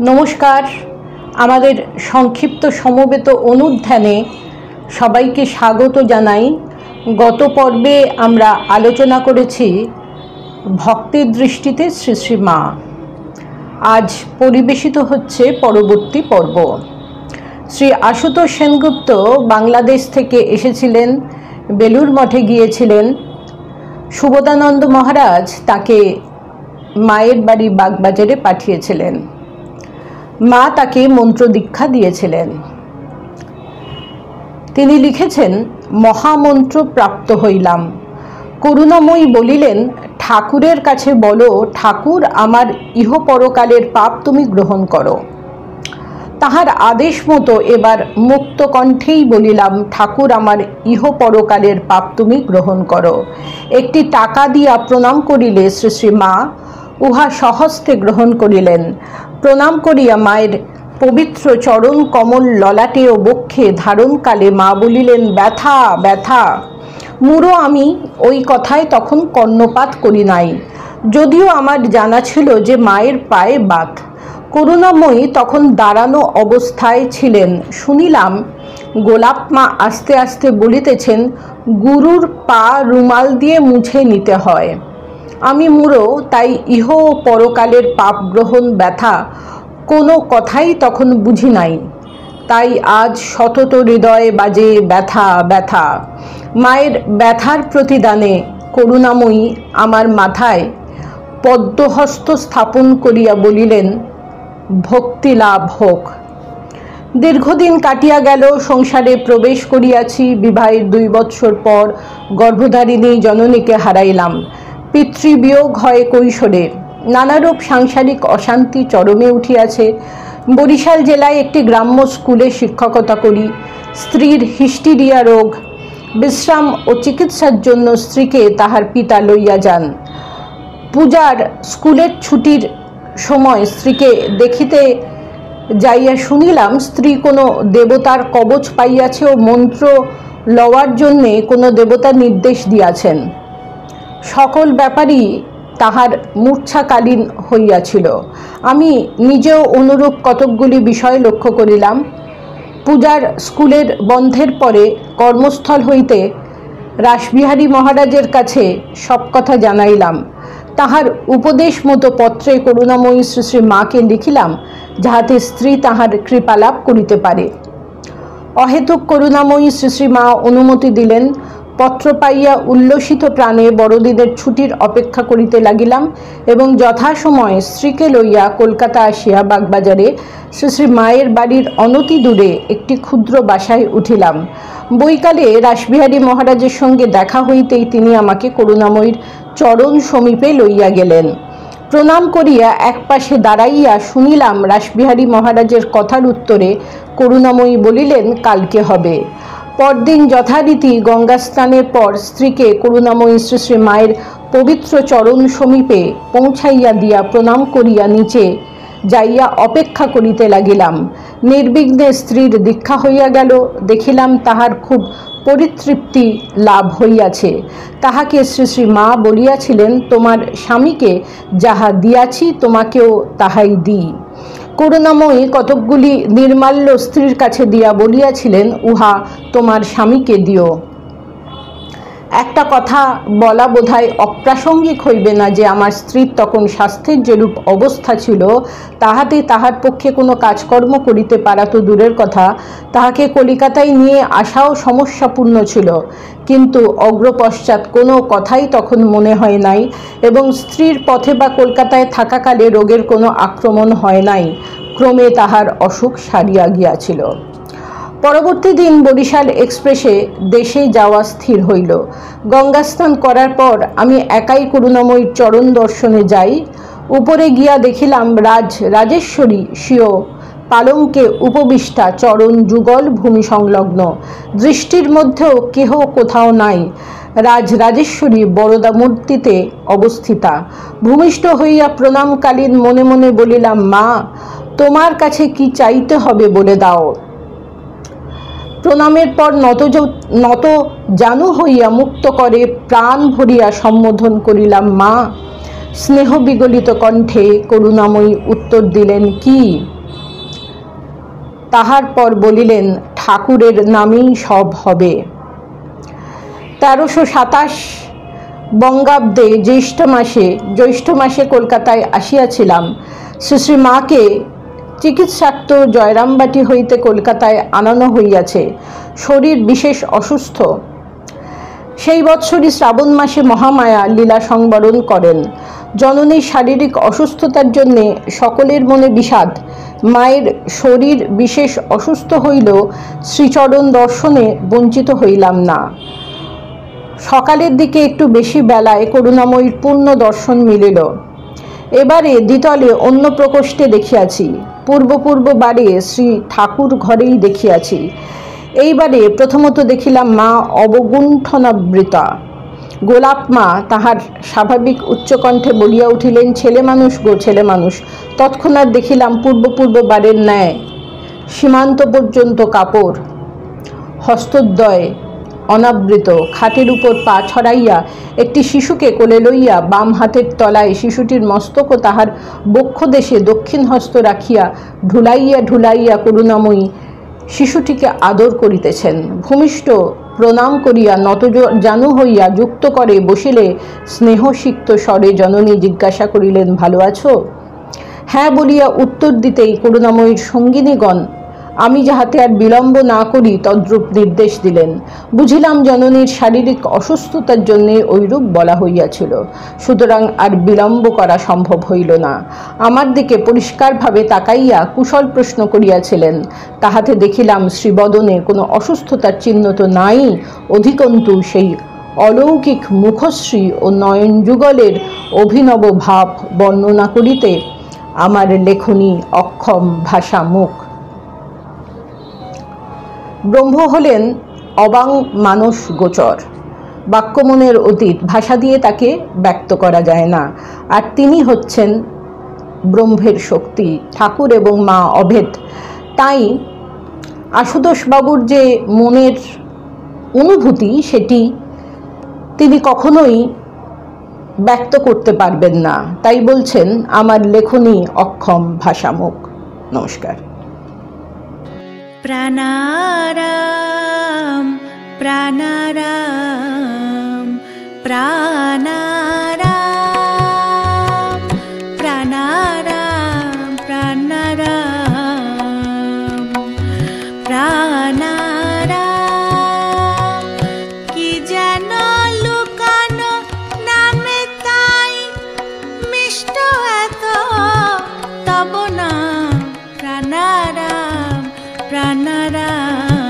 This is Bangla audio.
নমস্কার। আমাদের সংক্ষিপ্ত সমবেত অনুধ্যানে সবাইকে স্বাগত জানাই। গত পর্বে আমরা আলোচনা করেছি ভক্তের দৃষ্টিতে শ্রী শ্রী মা। আজ পরিবেশিত হচ্ছে পরবর্তী পর্ব। শ্রী আশুতোষ সেনগুপ্ত বাংলাদেশ থেকে এসেছিলেন, বেলুর মঠে গিয়েছিলেন। সুবোধানন্দ মহারাজ তাকে মায়ের বাড়ি বাগবাজারে পাঠিয়েছিলেন। মা তাকে মন্ত্র দীক্ষা দিয়েছিলেন। তিনি লিখেছেন, মহামন্ত্র প্রাপ্ত হইলাম। করুণাময়ী বলিলেন, ঠাকুরের কাছে বলো, ঠাকুর আমার ইহ পরকালের পাপ তুমি গ্রহণ করো। তাহার আদেশ মতো এবার মুক্ত কণ্ঠেই বলিলাম, ঠাকুর আমার ইহ পরকালের পাপ তুমি গ্রহণ করো। একটি টাকা দিয়া প্রণাম করিলে শ্রী শ্রী মা উহা সহস্তে গ্রহণ করিলেন। প্রণাম করিয়া মায়ের পবিত্র চরণ কমল ললাটে ও বক্ষে ধারণকালে মা বলিলেন, ব্যথা ব্যথা। মুড়ো আমি ওই কথায় তখন কর্ণপাত করি নাই, যদিও আমার জানা ছিল যে মায়ের পায়ে বাত। করুণাময়ী তখন দাঁড়ানো অবস্থায় ছিলেন। শুনিলাম গোলাপ মা আস্তে আস্তে বলিতেছেন, গুরুর পা রুমাল দিয়ে মুছে নিতে হয়। আমি মুড়ো, তাই ইহ পরকালের পাপ গ্রহণ ব্যথা কোনো কথাই তখন বুঝি নাই। তাই আজ সতত হৃদয়ে বাজে ব্যথা ব্যথা। মায়ের ব্যথার প্রতিদানে করুণাময়ী আমার মাথায় পদ্মহস্ত স্থাপন করিয়া বলিলেন, ভক্তি লাভ হোক। দীর্ঘদিন কাটিয়া গেল, সংসারে প্রবেশ করিয়াছি। বিবাহের 2 বৎসর পর গর্ভধারিণী জননীকে হারাইলাম। পিতৃবিয়োগ হয় কৈশোরে। নানারূপ সাংসারিক অশান্তি চরমে উঠিয়াছে। বরিশাল জেলায় একটি গ্রাম্য স্কুলে শিক্ষকতা করি। স্ত্রীর হিস্টিরিয়া রোগ। বিশ্রাম ও চিকিৎসার জন্য স্ত্রীকে তাহার পিতা লইয়া যান। পূজার স্কুলের ছুটির সময় স্ত্রীকে দেখিতে যাইয়া শুনিলাম, স্ত্রী কোনো দেবতার কবচ পাইয়াছে ও মন্ত্র লওয়ার জন্যে কোনো দেবতা নির্দেশ দিয়াছেন। সকল ব্যাপারই তাহার মূর্ছাকালীন হইয়াছিল। আমি নিজেও অনুরূপ কতকগুলি বিষয় লক্ষ্য করিলাম। পূজার স্কুলের বন্ধের পরে কর্মস্থল হইতে রাসবিহারী মহারাজের কাছে সব কথা জানাইলাম। তাহার উপদেশ মতো পত্রে করুণাময়ী শ্রী শ্রী মাকে লিখিলাম, যাহাতে স্ত্রী তাহার কৃপালাভ করিতে পারে। অহেতুক করুণাময়ী শ্রী শ্রী মা অনুমতি দিলেন। পত্র পাইয়া উল্লসিত প্রাণে বড়দিনের ছুটির অপেক্ষা করিতে লাগিলাম এবং যথাসময়ে স্ত্রীকে লইয়া কলকাতা আসিয়া বাগবাজারে শ্রী শ্রী মায়ের বাড়ির অনতি দূরে একটি ক্ষুদ্র বাসায় উঠিলাম। বৈকালে রাসবিহারী মহারাজের সঙ্গে দেখা হইতেই তিনি আমাকে করুণাময়ীর চরণ সমীপে লইয়া গেলেন। প্রণাম করিয়া একপাশে দাঁড়াইয়া শুনিলাম রাসবিহারী মহারাজের কথার উত্তরে করুণাময়ী বলিলেন, কালকে হবে। পরদিন যথারীতি গঙ্গা স্নানের পর স্ত্রীকে করুণাময়ী শ্রী শ্রী মায়ের পবিত্র চরণ সমীপে পৌঁছাইয়া দিয়া প্রণাম করিয়া নিচে যাইয়া অপেক্ষা করিতে লাগিলাম। নির্বিঘ্নে স্ত্রীর দীক্ষা হইয়া গেল। দেখিলাম তাহার খুব পরিতৃপ্তি লাভ হইয়াছে। তাহাকে শ্রী শ্রী মা বলিয়াছিলেন, তোমার স্বামীকে যাহা দিয়াছি তোমাকেও তাহাই দিই। করুণাময়ী কতকগুলি নির্মাল্য স্ত্রীর কাছে দিয়া বলিয়াছিলেন, উহা তোমার স্বামীকে দিও। একটা কথা বলা বোধহয় অপ্রাসঙ্গিক হইবে না যে আমার স্ত্রীর তখন স্বাস্থ্যের যেরূপ অবস্থা ছিল, তাহাতে তাহার পক্ষে কোনো কাজকর্ম করিতে পারা তো দূরের কথা, তাহাকে কলিকাতায় নিয়ে আসাও সমস্যাপূর্ণ ছিল। কিন্তু অগ্রপশ্চাৎ কোনো কথাই তখন মনে হয় নাই এবং স্ত্রীর পথে বা কলকাতায় থাকাকালে রোগের কোনো আক্রমণ হয় নাই। ক্রমে তাহার অসুখ সারিয়া গিয়াছিল। পরবর্তী দিন বরিশাল এক্সপ্রেসে দেশে যাওয়া স্থির হইল। গঙ্গা স্নান করার পর আমি একাই করুণাময়ীর চরণ দর্শনে যাই। উপরে গিয়া দেখিলাম রাজেশ্বরী স্বীয় পালঙ্কে উপবিষ্টা, চরণ যুগল ভূমি সংলগ্ন। দৃষ্টির মধ্যেও কেহ কোথাও নাই। রাজেশ্বরী বরদা মূর্তিতে অবস্থিতা। ভূমিষ্ঠ হইয়া প্রণামকালীন মনে মনে বলিলাম, মা, তোমার কাছে কি চাইতে হবে বলে দাও। প্রণামের পর নত জানু হইয়া মুক্ত করে প্রাণ ভরিয়া সম্বোধন করিলাম, মা, স্নেহ বিগলিত কণ্ঠে করুণাময়ী উত্তর দিলেন, কি? তাহার পর বলিলেন, ঠাকুরের নামেই সব হবে। 1327 বঙ্গাব্দে জ্যৈষ্ঠ মাসে কলকাতায় আসিয়াছিলাম। শ্রী মাকে চিকিৎসার্থ জয়রামবাটি হইতে কলকাতায় আনানো হইয়াছে। শরীর বিশেষ অসুস্থ। সেই বৎসরই শ্রাবণ মাসে মহামায়া লীলা সংবরণ করেন। জননীর শারীরিক অসুস্থতার জন্যে সকলের মনে বিষাদ। মায়ের শরীর বিশেষ অসুস্থ হইলেও শ্রীচরণ দর্শনে বঞ্চিত হইলাম না। সকালের দিকে একটু বেশি বেলায় করুণাময়ীর পূর্ণ দর্শন মিলিল। এবারে দ্বিতলে অন্য প্রকোষ্ঠে দেখিয়াছি। পূর্ববারে শ্রী ঠাকুর ঘরেই দেখিয়াছি। এইবারে প্রথমত দেখিলাম মা অবগুণ্ঠনাবৃতা। গোলাপ মা তাহার স্বাভাবিক উচ্চকণ্ঠে বলিয়া উঠিলেন, ছেলে মানুষ গো, ছেলে মানুষ। তৎক্ষণাৎ দেখিলাম পূর্ববারের ন্যায় সীমান্ত পর্যন্ত কাপড়, হস্তদ্বয় অনাবৃত, খাটের উপর পা ছড়াইয়া একটি শিশুকে কোলে লইয়া বাম হাতের তলায় শিশুটির মস্তক ও তাহার বক্ষদেশে দক্ষিণ হস্ত রাখিয়া ঢুলাইয়া করুণাময়ী শিশুটিকে আদর করিতেছেন। ভূমিষ্ঠ প্রণাম করিয়া নতজানু হইয়া যুক্ত করে বসিলে স্নেহসিক্ত স্বরে জননী জিজ্ঞাসা করিলেন, ভালো আছো? হ্যাঁ বলিয়া উত্তর দিতেই করুণাময়ীর সঙ্গিনীগণ আমি যাহাতে আর বিলম্ব না করি তদ্রূপ নির্দেশ দিলেন। বুঝিলাম জননীর শারীরিক অসুস্থতার জন্য ঐরূপ বলা হইয়াছিল, সুতরাং আর বিলম্ব করা সম্ভব হইল না। আমার দিকে পরিষ্কারভাবে তাকাইয়া কুশল প্রশ্ন করিয়াছিলেন। তাহাতে দেখিলাম শ্রীবদনে কোনো অসুস্থতার চিহ্ন তো নাই, অধিকন্তু সেই অলৌকিক মুখশ্রী ও নয়নযুগলের অভিনব ভাব বর্ণনা করিতে আমার লেখনী অক্ষম ভাষা মুখ। ব্রহ্ম হলেন অবাং মানস গোচর, বাক্যমনের অতীত, ভাষা দিয়ে তাকে ব্যক্ত করা যায় না। আর তিনি হচ্ছেন ব্রহ্মের শক্তি, ঠাকুর এবং মা অভেদ। তাই আশুতোষবাবুর যে মনের অনুভূতি সেটি তিনি কখনোই ব্যক্ত করতে পারবেন না। তাই বলছেন আমার লেখনী অক্ষম ভাষা মুখ। নমস্কার। প্রাণারাম প্রাণারাম প্রাণারাম প্রাণারাম প্রাণারাম প্রাণারাম কি যেন লুকানো নামে তাই মিষ্ট এত তব না প্রাণারাম প্রাণারাম